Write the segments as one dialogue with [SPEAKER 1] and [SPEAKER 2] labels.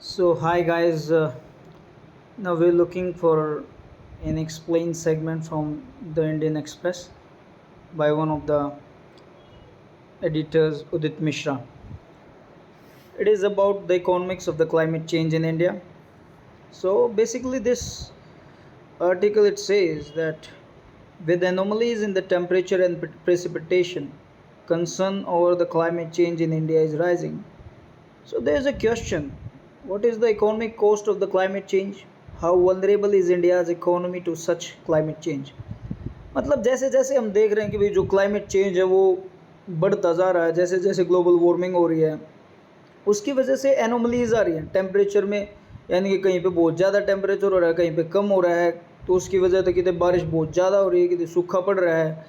[SPEAKER 1] So hi guys, now we're looking for an explained segment from the Indian Express by one of the editors, Udit Mishra. It is about the economics of the climate change in India. So basically, this article it says that with anomalies in the temperature and precipitation, concern over the climate change in India is rising. So there is a question: what is the economic cost of the climate change? How vulnerable is India's economy to such climate change? मतलब जैसे जैसे हम देख रहे हैं कि भाई जो क्लाइमेट चेंज है वो बढ़ता जा रहा है, जैसे जैसे ग्लोबल वार्मिंग हो रही है उसकी वजह से एनोमलीज आ रही हैं टेम्परेचर में। यानी कि कहीं पे बहुत ज़्यादा टेम्परेचर हो रहा है, कहीं पे कम हो रहा है, तो उसकी वजह से कितने बारिश बहुत ज़्यादा हो रही है, कितने सूखा पड़ रहा है।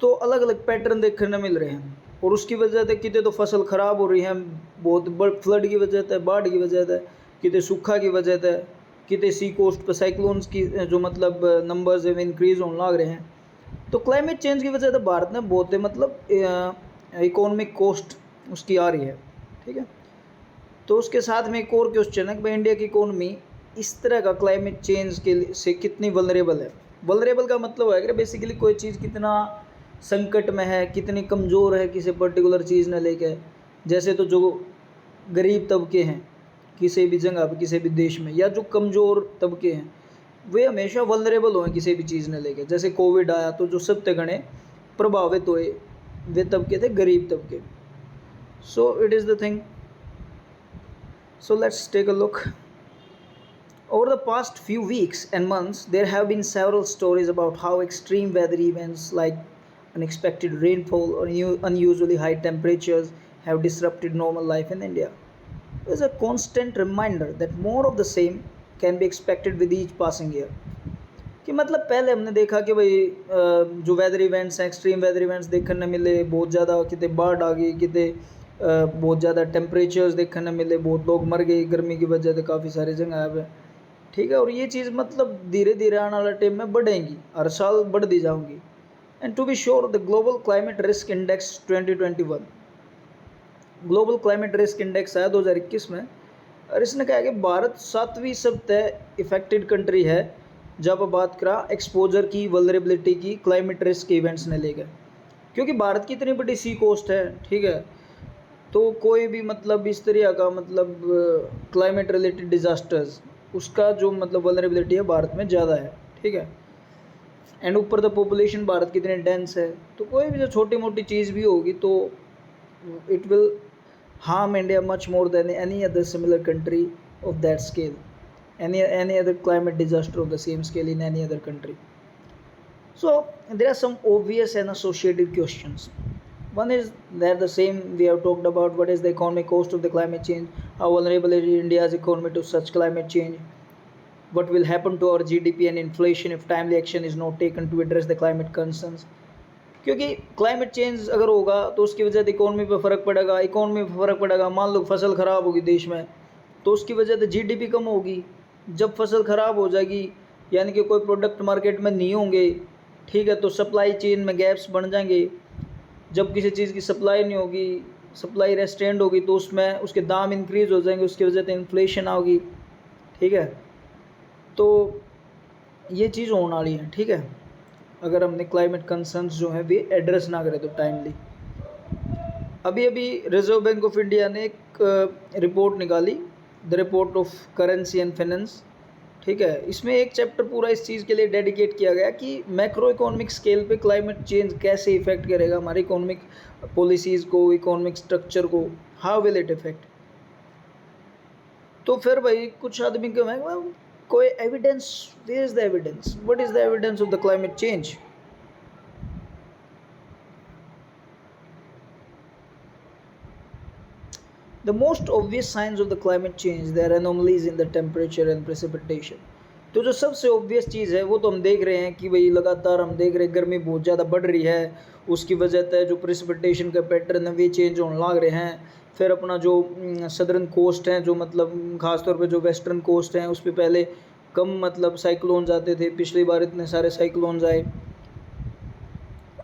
[SPEAKER 1] तो अलग अलग पैटर्न देखने मिल रहे हैं और उसकी वजह से कितने तो फसल ख़राब हो रही हैं, बहुत बड़ फ्लड की वजह से, बाढ़ की वजह से, कितने सूखा की वजह से, कितने सी कोस्ट पर साइक्लोन्स की जो मतलब नंबर्स है इंक्रीज होने लग रहे हैं। तो क्लाइमेट चेंज की वजह से भारत में बहुत मतलब इकोनॉमिक कोस्ट उसकी आ रही है। ठीक है, तो उसके साथ में एक और क्वेश्चन है कि भाई इंडिया की इकोनॉमी इस तरह का क्लाइमेट चेंज के से कितनी वल्नरेबल है। वल्नरेबल का मतलब है कि बेसिकली कोई चीज़ कितना संकट में है, कितनी कमज़ोर है किसी पर्टिकुलर चीज़ ने लेकर। जैसे तो जो गरीब तबके हैं किसी भी जगह पर, किसी भी देश में, या जो कमज़ोर तबके हैं वे हमेशा वल्नरेबल हुए किसी भी चीज़ ने लेकर। जैसे कोविड आया तो जो सबसे घने प्रभावित हुए वे तबके थे गरीब तबके। So it is the thing. So let's take a look. Over the past few weeks and months, there have been several stories about how extreme weather events like unexpected rainfall or unusually high temperatures have disrupted normal life in India. There's a constant reminder that more of the same can be expected with each passing year. कि मतलब पहले हमने देखा कि भाई जो weather events हैं, extreme weather events देखने मिले, बहुत ज़्यादा कितने बाढ़ आ गई, कितने बहुत ज़्यादा टेम्परेचर्स देखने मिले, बहुत लोग मर गए गर्मी की वजह से काफ़ी सारी जगह पे। ठीक है, और ये चीज़ मतलब धीरे धीरे आने वाले टाइम में बढ़ेंगी, हर साल बढ़ती जाऊँगी। And to be sure the global climate risk index 2021, global climate risk index आया 2021 में, और इसने कहा कि भारत 7वीं सबसे इफेक्टेड कंट्री है जब बात करा एक्सपोजर की, वल्नरेबिलिटी की, क्लाइमेट रिस्क इवेंट्स ने लेकर। क्योंकि भारत की इतनी बड़ी सी कोस्ट है, ठीक है, तो कोई भी मतलब इस तरह का मतलब क्लाइमेट रिलेटेड डिज़ास्टर्स उसका जो मतलब वल्नरेबिलिटी है भारत में ज़्यादा है। ठीक है, एंड ऊपर द पॉपुलेशन भारत की इतनी डेंस है, तो कोई भी जो छोटी मोटी चीज़ भी होगी तो it will harm India much more than any other similar country of that scale, any other climate disaster of the same scale in any other country. So there are some obvious and associated questions. One is that the same we have talked about, what is the economic cost of the climate change, how vulnerable is India's economy to such climate change, what will happen to our GDP and inflation if timely action is not taken to address the climate concerns. क्योंकि climate change अगर होगा तो उसकी वजह से economy पे फ़र्क पड़ेगा, इकोनॉमी पे फ़र्क पड़ेगा, मान लो फसल ख़राब होगी देश में तो उसकी वजह से जीडीपी कम होगी। जब फसल ख़राब हो जाएगी यानी कि कोई प्रोडक्ट मार्केट में नहीं होंगे, ठीक है, तो सप्लाई चेन में गैप्स बन जाएंगे। जब किसी चीज़ की सप्लाई नहीं होगी, सप्लाई रेस्ट्रेंड होगी, तो उसमें उसके दाम इंक्रीज़ हो जाएंगे, उसकी वजह से इन्फ्लेशन होगी। ठीक है, तो ये चीज़ होने वाली है। ठीक है, अगर हमने क्लाइमेट कंसर्न्स जो हैं वे एड्रेस ना करें तो टाइमली। अभी अभी रिजर्व बैंक ऑफ इंडिया ने एक रिपोर्ट निकाली, the report of currency and finance. ठीक है, इसमें एक चैप्टर पूरा इस चीज़ के लिए डेडिकेट किया गया कि मैक्रो इकोनॉमिक स्केल पे क्लाइमेट चेंज कैसे इफेक्ट करेगा हमारी इकोनॉमिक पॉलिसीज़ को, इकोनॉमिक स्ट्रक्चर को, हाउ विल इट इफेक्ट। तो फिर भाई कुछ आदमी क्यों है कोई evidence, where is the evidence, what is the evidence of the climate change. The most obvious signs of the climate change, there are anomalies in the temperature and precipitation. तो जो सबसे ऑब्वियस चीज़ है वो तो हम देख रहे हैं कि भाई लगातार हम देख रहे हैं गर्मी बहुत ज़्यादा बढ़ रही है, उसकी वजह से जो प्रेसिपिटेशन का पैटर्न है वे चेंज होने लग रहे हैं। फिर अपना जो सदर्न कोस्ट हैं, जो मतलब ख़ासतौर पे जो वेस्टर्न कोस्ट हैं, उस पर पहले कम मतलब साइक्लोन्स आते थे, पिछली बार इतने सारे साइक्लोन्स आए।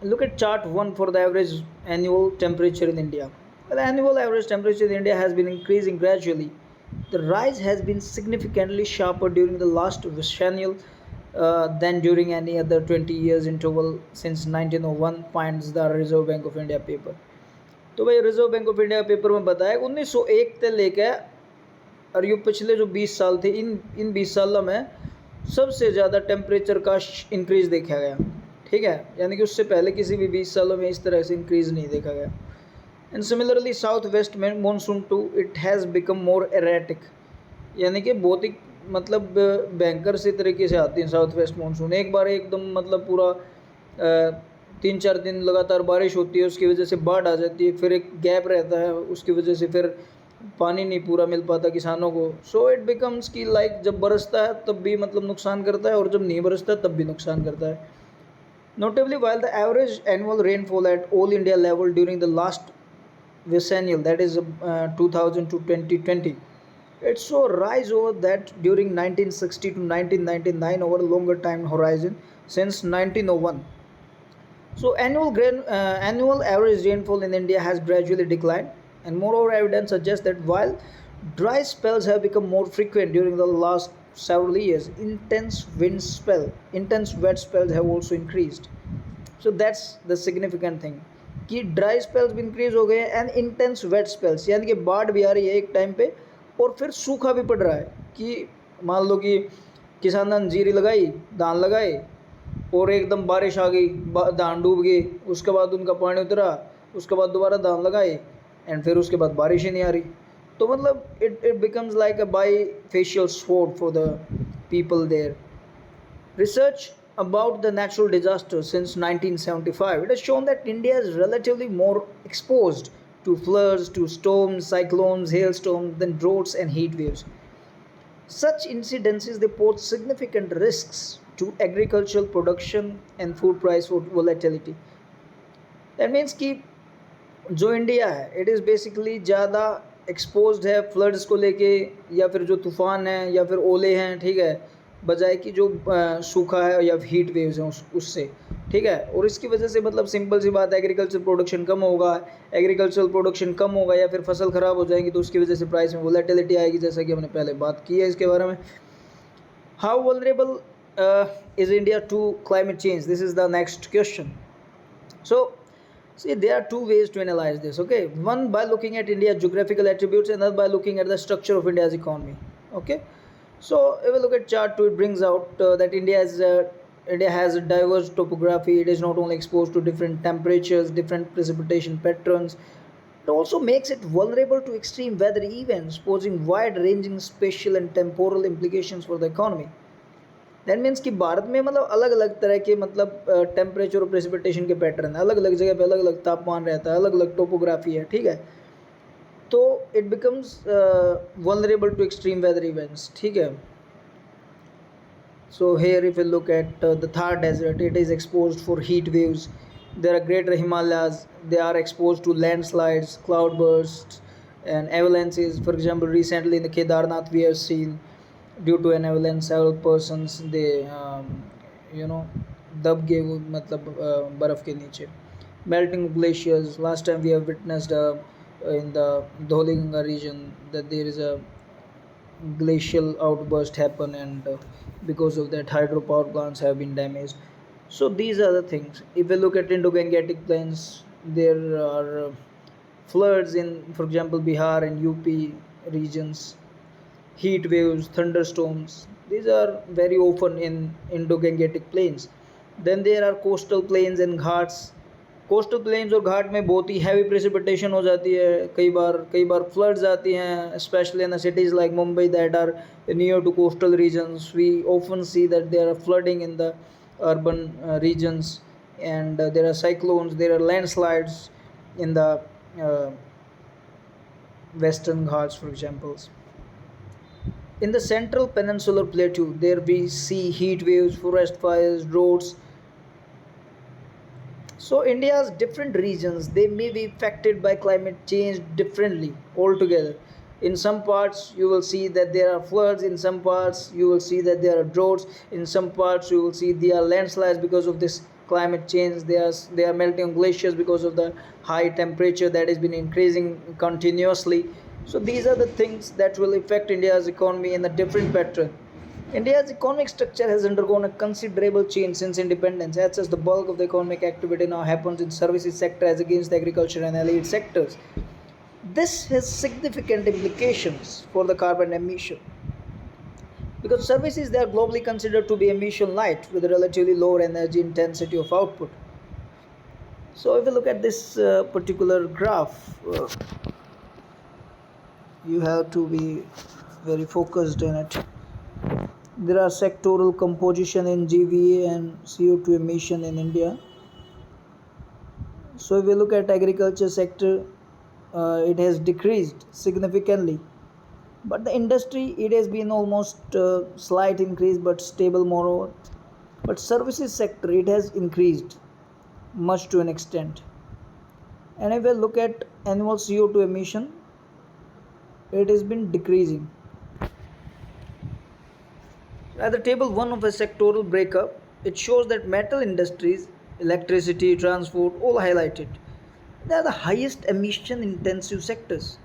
[SPEAKER 1] Look at chart 1 for the average annual temperature in India. The annual average temperature in India has been increasing gradually The rise has been significantly sharper during the last decennial than during any other 20 years interval since 1901, finds the Reserve Bank of India paper. तो भाई reserve bank of India paper में बताया 1901 से लेकर और ये पिछले जो 20 साल थे इन 20 सालों में सबसे ज़्यादा टेम्परेचर का इंक्रीज देखा गया। ठीक है, यानी कि उससे पहले किसी भी 20 सालों में इस तरह से इंक्रीज नहीं देखा गया। एंड सिमिलरली साउथ वेस्ट में monsoon too it has become more erratic, यानी कि बहुत ही मतलब भयंकर सी तरीके से आती है साउथ वेस्ट मानसून। एक बार एकदम मतलब पूरा 3-4 दिन लगातार बारिश होती है, उसकी वजह से बाढ़ आ जाती है, फिर एक गैप रहता है, उसकी वजह से फिर पानी नहीं पूरा मिल पाता किसानों को। सो इट बिकम्स की लाइक जब बरसता है तब भी मतलब नुकसान करता है और जब नहीं बरसता तब भी नुकसान करता है। Notably while the average annual rainfall at all India level during the last decennial, that is 2000 to 2020, it saw a rise over that during 1960 to 1999 over a longer time horizon since 1901. So annual average rainfall in India has gradually declined, and moreover, evidence suggests that while dry spells have become more frequent during the last several years, intense wet spells have also increased. So that's the significant thing कि dry spells भी increase हो गए हैं and intense wait spells, यानी कि बाढ़ भी आ रही है एक टाइम पे और फिर सूखा भी पड़ रहा है। कि मान लो कि किसान ने जीरी लगाई, धान लगाए और एकदम बारिश आ गई, धान डूब गई, उसके बाद उनका पानी उतरा, उसके बाद दोबारा धान लगाए एंड फिर उसके बाद बारिश ही नहीं आ रही। तो मतलब it becomes like a bifacial sword for the people there. Research about the natural disasters since 1975, it has shown that India is relatively more exposed to floods, to storms, cyclones, hailstorms than droughts and heat waves. Such incidences they pose significant risks to agricultural production and food price volatility. That means कि जो India है it is basically ज़्यादा exposed है floods को लेके, या फिर जो तूफ़ान है या फिर ओले हैं, ठीक है, बजाय कि जो सूखा है या हीट वेव्स हैं उससे। ठीक है, और इसकी वजह से मतलब सिंपल सी बात है, एग्रीकल्चर प्रोडक्शन कम होगा, एग्रीकल्चरल प्रोडक्शन कम होगा या फिर फसल ख़राब हो जाएगी तो उसकी वजह से प्राइस में वोलेटिलिटी आएगी, जैसा कि हमने पहले बात की है इसके बारे में। How vulnerable is India to climate change, this is the next question. So see, there are two ways to analyze this. Okay, one by looking at India's geographical attributes, and another by looking at the structure of India's economy. Okay, so if we look at chart 2, it brings out that India has a diverse topography. It is not only exposed to different temperatures, different precipitation patterns. It also makes it vulnerable to extreme weather events, posing wide-ranging spatial and temporal implications for the economy. That means कि भारत में मतलब अलग अलग तरह के मतलब temperature और precipitation के पैटर्न है, अलग अलग जगह पे अलग अलग तापमान रहता है, अलग अलग टोपोग्राफी है। ठीक है, तो it becomes vulnerable to extreme weather events. ठीक है, so here if you look at the Thar desert, it is exposed for heat waves. There are greater Himalayas, they are exposed to landslides, cloudbursts and avalanches. For example, recently in the Kedarnath we have seen due to an avalanche several persons they दब गए वो मतलब बर्फ़ के नीचे। melting glaciers, last time we have witnessed in the Dholi-Ganga region that there is a glacial outburst happen, and because of that hydropower plants have been damaged. So these are the things. If we look at Indo-Gangetic plains, there are floods in, for example, Bihar and UP regions, heat waves, thunderstorms. These are very often in Indo-Gangetic plains. Then there are coastal plains and ghats. Coastal planes और घाट में बहुत ही heavy precipitation हो जाती है, कई बार floods आती हैं, specially in cities like Mumbai that are near to coastal regions. We often see that there are flooding in the urban regions, and there are cyclones, there are landslides in the uh, western ghats, for example. In the central peninsular plateau, there we see heat waves, forest fires, droughts. So India's different regions they may be affected by climate change differently altogether. In some parts you will see that there are floods, in some parts you will see that there are droughts, in some parts you will see there are landslides because of this climate change. They are melting glaciers because of the high temperature that has been increasing continuously. So these are the things that will affect India's economy in a different pattern. India's economic structure has undergone a considerable change since independence, as the bulk of the economic activity now happens in services sector as against the agriculture and allied sectors. This has significant implications for the carbon emission because services they are globally considered to be emission light with a relatively lower energy intensity of output. So if you look at this particular graph, you have to be very focused in it. There are sectoral composition in GVA and CO2 emission in India. So if we look at agriculture sector, it has decreased significantly. But the industry, it has been almost slight increase but stable moreover. But services sector, it has increased much to an extent. And if we look at annual CO2 emission, it has been decreasing. At the table 1 of a sectoral breakup, it shows that metal industries, electricity, transport, all highlighted. They are the highest emission intensive sectors,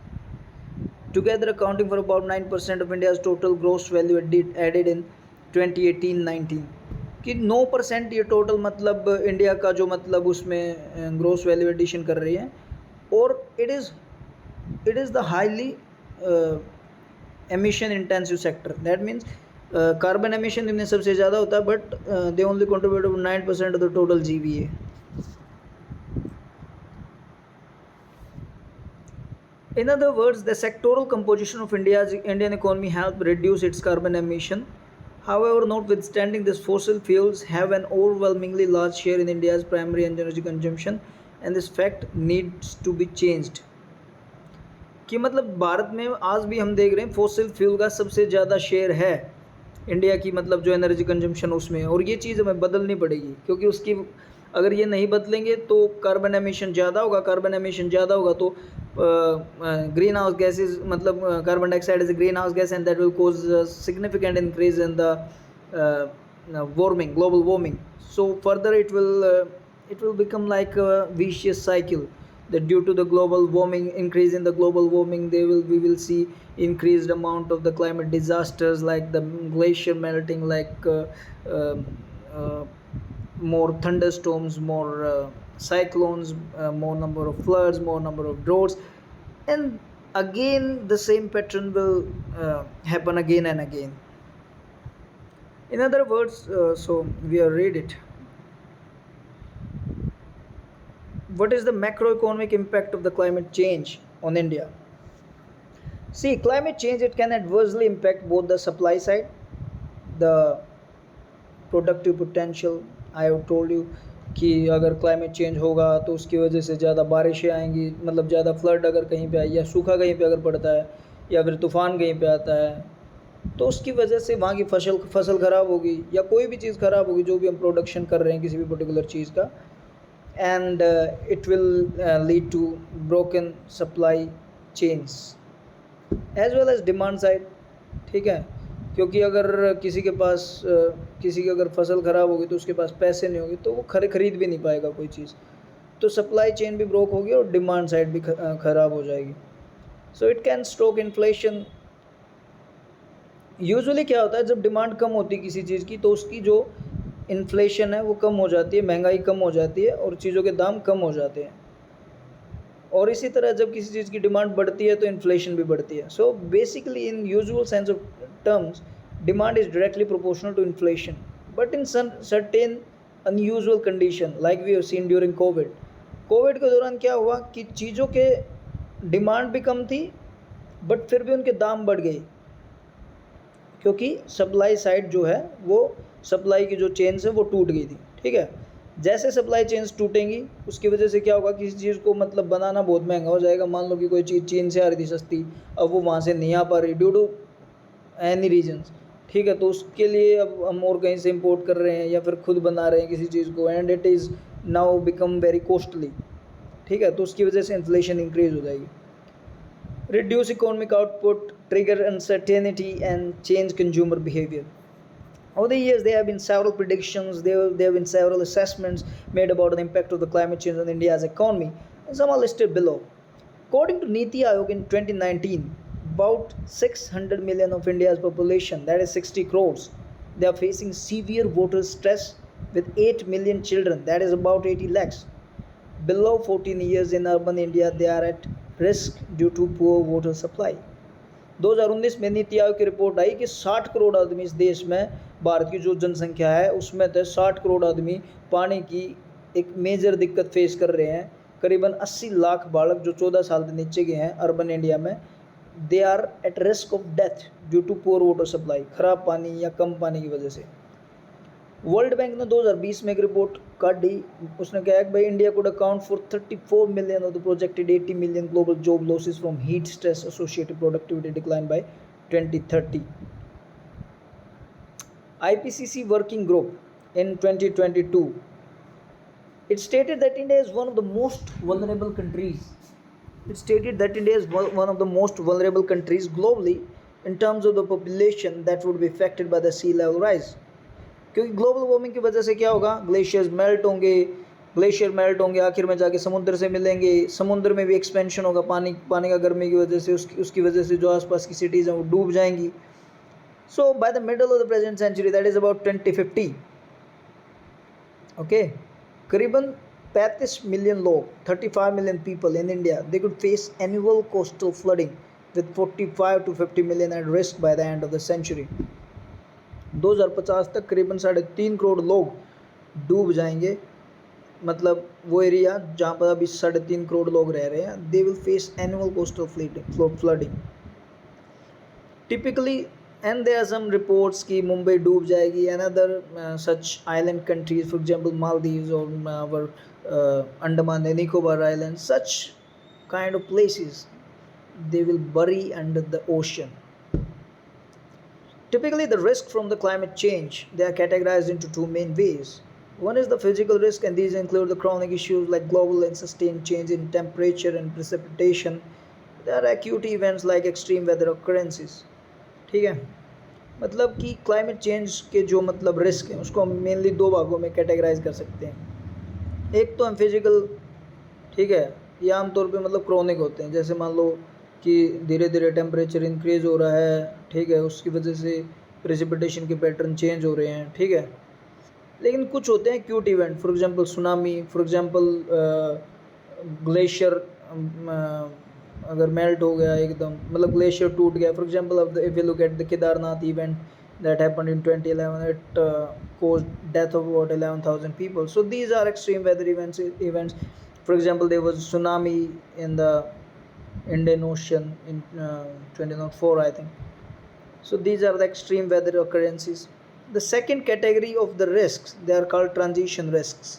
[SPEAKER 1] together accounting for about 9% of India's total gross value added in 2018-19. कि 9% ये total मतलब India का जो मतलब उसमें gross value addition कर रही है और it is the highly emission intensive sector. That means carbon emission इनमें सबसे ज़्यादा होता है but they only contribute 9% of the total GVA. In other words, the sectoral composition of Indian economy helped reduce its carbon emission. However, notwithstanding this, fossil fuels have an overwhelmingly large share in India's primary energy consumption, and this fact needs to be changed. कि मतलब भारत में आज भी हम देख रहे हैं fossil fuel का सबसे ज़्यादा शेयर है इंडिया की मतलब जो एनर्जी कंजम्पशन उसमें है और ये चीज़ हमें बदलनी पड़ेगी क्योंकि उसकी अगर ये नहीं बदलेंगे तो कार्बन एमिशन ज़्यादा होगा. कार्बन एमिशन ज़्यादा होगा तो ग्रीन हाउस गैसेज मतलब carbon dioxide is green house gas and that will cause significant increase in the warming, global warming. So further it will become like a vicious cycle that due to the global warming, increase in the global warming, we will see increased amount of the climate disasters like the glacier melting, like uh, more thunderstorms, more cyclones, more number of floods, more number of droughts, and again the same pattern will happen again and again. In other words, so we are read it. What is the macroeconomic impact of the climate change on India? See, climate change it can adversely impact both the supply side, the productive potential. I have told you कि अगर climate change होगा तो उसकी वजह से ज़्यादा बारिशें आएंगी, मतलब ज़्यादा फ्लड अगर कहीं पे आई या सूखा कहीं पे अगर पड़ता है या फिर तूफ़ान कहीं पे आता है तो उसकी वजह से वहाँ की फसल ख़राब होगी या कोई भी चीज़ ख़राब होगी जो भी हम प्रोडक्शन कर रहे हैं किसी भी पर्टिकुलर चीज़ का. And it will lead to broken supply chains as well as demand side. ठीक है, क्योंकि अगर किसी के पास किसी की अगर फसल ख़राब होगी तो उसके पास पैसे नहीं होंगे तो वो खरीद भी नहीं पाएगा कोई चीज़, तो सप्लाई चेन भी ब्रोक होगी और डिमांड साइड भी ख़राब हो जाएगी. So it can stroke inflation. Usually क्या होता है जब डिमांड कम होती है किसी चीज़ की तो उसकी जो इन्फ्लेशन है वो कम हो जाती है, महंगाई कम हो जाती है और चीज़ों के दाम कम हो जाते हैं. और इसी तरह जब किसी चीज़ की डिमांड बढ़ती है तो इन्फ्लेशन भी बढ़ती है. So basically in usual sense of terms demand is directly proportional to inflation, but in certain unusual condition like we have seen during Covid के दौरान क्या हुआ कि चीज़ों के डिमांड भी कम थी बट फिर भी उनके दाम बढ़ गए क्योंकि सप्लाई साइड जो है वो सप्लाई की जो चेन्स है वो टूट गई थी. ठीक है, जैसे सप्लाई चेन्स टूटेंगी उसकी वजह से क्या होगा, किसी चीज़ को मतलब बनाना बहुत महंगा हो जाएगा. मान लो कि कोई चीज़ चीन से आ रही थी सस्ती, अब वो वहाँ से नहीं आ पा रही ड्यू टू एनी रीजन्स. ठीक है, तो उसके लिए अब हम और कहीं से इंपोर्ट कर रहे हैं या फिर खुद बना रहे हैं किसी चीज़ को and it is now become very costly. ठीक है, तो उसकी वजह से इन्फ्लेशन इंक्रीज हो जाएगी. Reduce economic output, trigger uncertainty and change consumer behaviour. Over the years, there have been several predictions, there have been several assessments made about the impact of the climate change on India's economy, and some are listed below. According to Niti Aayog in 2019, about 600 million of India's population, that is 60 crores, they are facing severe voter stress with 8 million children, that is about 80 lakhs, below 14 years in urban India, they are at risk due to poor water supply. 2019 में नीति आयोग की report आई कि 60 करोड़ आदमी इस देश में, भारत की जो जनसंख्या है उसमें तो 60 करोड़ आदमी पानी की एक मेजर दिक्कत फेस कर रहे हैं। करीबन 80 लाख बालक जो 14 साल से नीचे के हैं अर्बन इंडिया में, they are at risk of death due to poor water supply, खराब पानी या कम पानी की वजह से। वर्ल्ड बैंक ने 2020 में एक रिपोर्ट काटी, उसने कहा कि भाई India could account for 34 million of the projected 80 million global job losses from heat stress associated productivity decline by 2030। IPCC working group in 2022, it stated that India is one of the most vulnerable countries. It stated that India is one of the most vulnerable countries globally in terms of the population that would be affected by the sea level rise. क्योंकि global warming की वजह से क्या होगा, glaciers melt होंगे, glacier melt होंगे, आखिर में जाके समुद्र से मिलेंगे, समुद्र में भी एक्सपेंशन होगा पानी का गर्मी की वजह से, उसकी वजह से जो आसपास की सिटीज़ हैं वो डूब जाएंगी। So by the middle of the present century, that is about 2050, okay, करीबन 35 मिलियन लोग, 35 million people in India, they could face annual coastal flooding with 45 to 50 million at risk by the end of the century. 2050 तक करीबन 3.5 करोड़ लोग डूब जाएंगे, मतलब वो area जहाँ पर अभी 3.5 करोड़ लोग रह रहे हैं, they will face annual coastal flooding typically. And there are some reports कि मुंबई डूब जाएगी and other such island countries, for example Maldives और our Andaman and Nicobar island, such kind of places they will bury under the ocean. Typically, the risk from the climate change, they are categorized into two main ways. One is the physical risk, and these include the chronic issues like global and sustained change in temperature and precipitation. There are acute events like extreme weather occurrences. ठीक है, मतलब कि climate change के जो मतलब risk हैं उसको हम मेनली दो भागों में कैटेगराइज कर सकते हैं। एक तो हम फिजिकल, ठीक है, ये आमतौर पे मतलब क्रोनिक होते हैं, जैसे मान लो कि धीरे धीरे टेम्परेचर इंक्रीज़ हो रहा है, ठीक है, उसकी वजह से प्रेसिपिटेशन के पैटर्न चेंज हो रहे हैं, ठीक है। लेकिन कुछ होते हैं acute event, for example tsunami, for example glacier अगर मेल्ट हो गया एकदम, मतलब ग्लेशियर टूट गया, for example if you look at the Kedarnath event that happened in 2011, it caused death of about 11,000 people. So these are extreme weather events. For example, there was tsunami in the Indian Ocean in 2004, I think. So these are the extreme weather occurrences. The second category of the risks, they are called transition risks.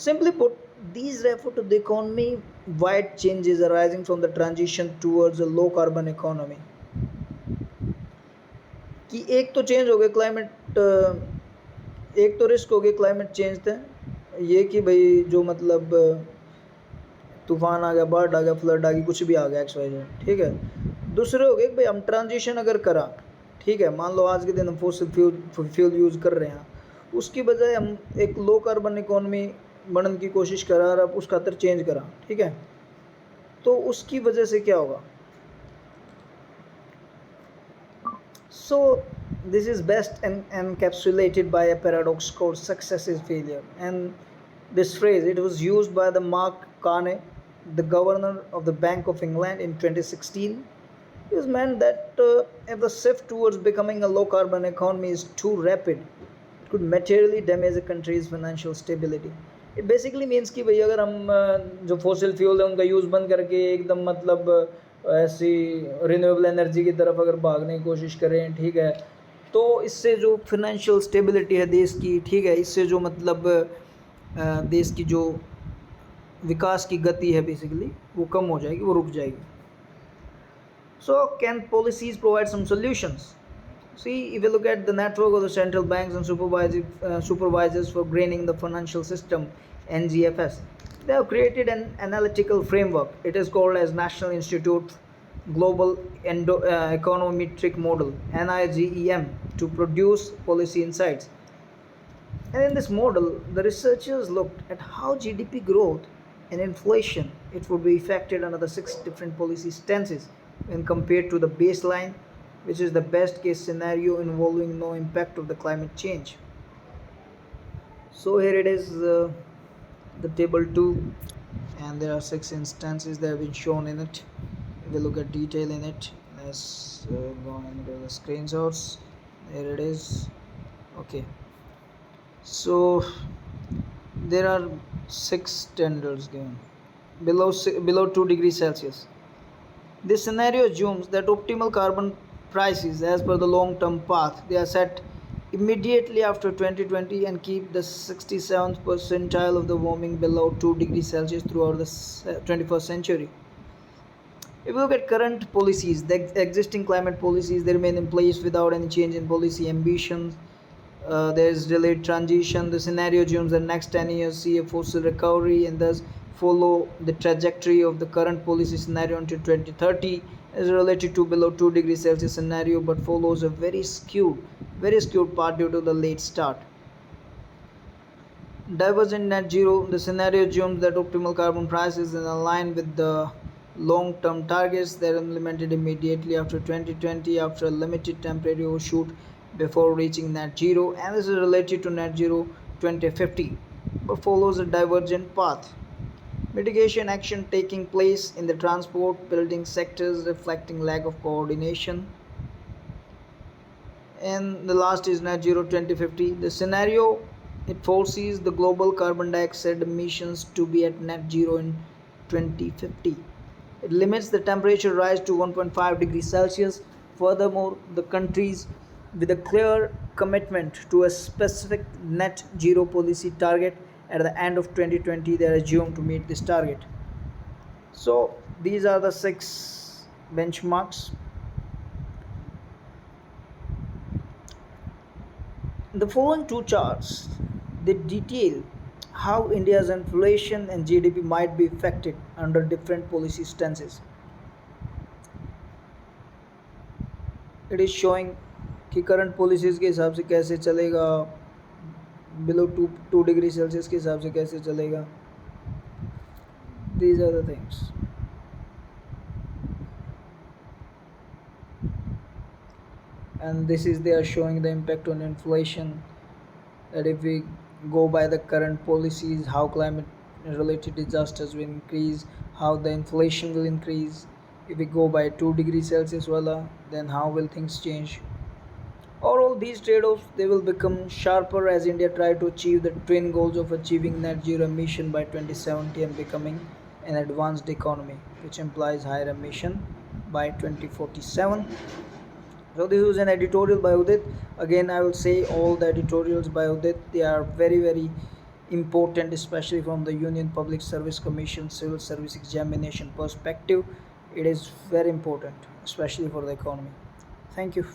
[SPEAKER 1] Simply put, these refer to the economy-wide changes arising from the transition towards a low carbon economy. कि एक तो change हो गया climate, एक तो risk हो गया climate change थे, ये कि भाई जो मतलब तूफान आ गया, बाढ़ आ गया, फ्लड आ गई, कुछ भी आ गया XYZ, ठीक है। दूसरे हो गए कि भाई हम ट्रांजिशन अगर करा, ठीक है, मान लो आज के दिन हम फॉसिल फ्यूल यूज़ कर रहे हैं, उसकी बजाय हम एक लो कार्बन इकोनॉमी बनने की कोशिश करा और अब उसका खातर चेंज करा, ठीक है, तो उसकी वजह से क्या होगा। So this is best encapsulated by a paradox called success is failure, and this phrase, it was used by the Mark Carney, the governor of the Bank of England in 2016. It was meant that if the shift towards becoming a low carbon economy is too rapid, it could materially damage a country's financial stability. It basically means कि भाई अगर हम जो fossil fuel है उनका use बंद करके एकदम मतलब ऐसी रिन्यूएबल एनर्जी की तरफ अगर भागने की कोशिश करें, ठीक है, तो इससे जो फिनेंशियल स्टेबिलिटी है देश की, ठीक है, इससे जो मतलब देश की जो विकास की गति है बेसिकली वो कम हो जाएगी, वो रुक जाएगी। So can policies provide some solutions? See, if you look at the network of the central banks and supervisors for greening the financial system, NGFS, they have created an analytical framework. It is called as National Institute Global Econometric Model, NIGEM, to produce policy insights. And in this model, the researchers looked at how GDP growth and inflation, it would be affected under the six different policy stances when compared to the baseline, which is the best case scenario involving no impact of the climate change. So here it is, the table 2, and there are six instances that have been shown in it. If we look at detail in it, let's go into the screenshots. Here it is. Okay, so there are six standards given below 2 degrees Celsius. This scenario assumes that optimal carbon prices, as per the long-term path, they are set immediately after 2020 and keep the 67th percentile of the warming below 2 degrees Celsius throughout the 21st century. If you look at current policies, the existing climate policies, they remain in place without any change in policy ambitions. There is delayed transition. The scenario assumes the next 10 years see a fossil recovery and thus follow the trajectory of the current policy scenario until 2030 is related to below 2 degrees Celsius scenario, but follows a very skewed path due to the late start. Divergent net zero, the scenario assumes that optimal carbon prices are aligned with the long-term targets that are implemented immediately after 2020 after a limited temporary overshoot before reaching net zero, and this is related to net zero 2050 but follows a divergent path. Mitigation action taking place in the transport building sectors reflecting lack of coordination. And the last is net zero 2050. The scenario, it foresees the global carbon dioxide emissions to be at net zero in 2050. It limits the temperature rise to 1.5 degrees Celsius. Furthermore, the countries with a clear commitment to a specific net zero policy target at the end of 2020, they are assumed to meet this target. So these are the six benchmarks. The following two charts, they detail how India's inflation and GDP might be affected under different policy stances. It is showing कि current policies के हिसाब से कैसे चलेगा, below two degree Celsius के हिसाब से कैसे चलेगा. These are the things. And this is they are showing the impact on inflation, that if we go by the current policies, how climate related disasters will increase, how the inflation will increase. If we go by 2 degrees Celsius wala, then how will things change. All these trade-offs, they will become sharper as India try to achieve the twin goals of achieving net zero emission by 2070 and becoming an advanced economy, which implies higher emission by 2047. So this was an editorial by Udit. Again, I will say all the editorials by Udit, they are very important, especially from the Union Public Service Commission Civil Service Examination perspective. It is very important, especially for the economy. Thank you.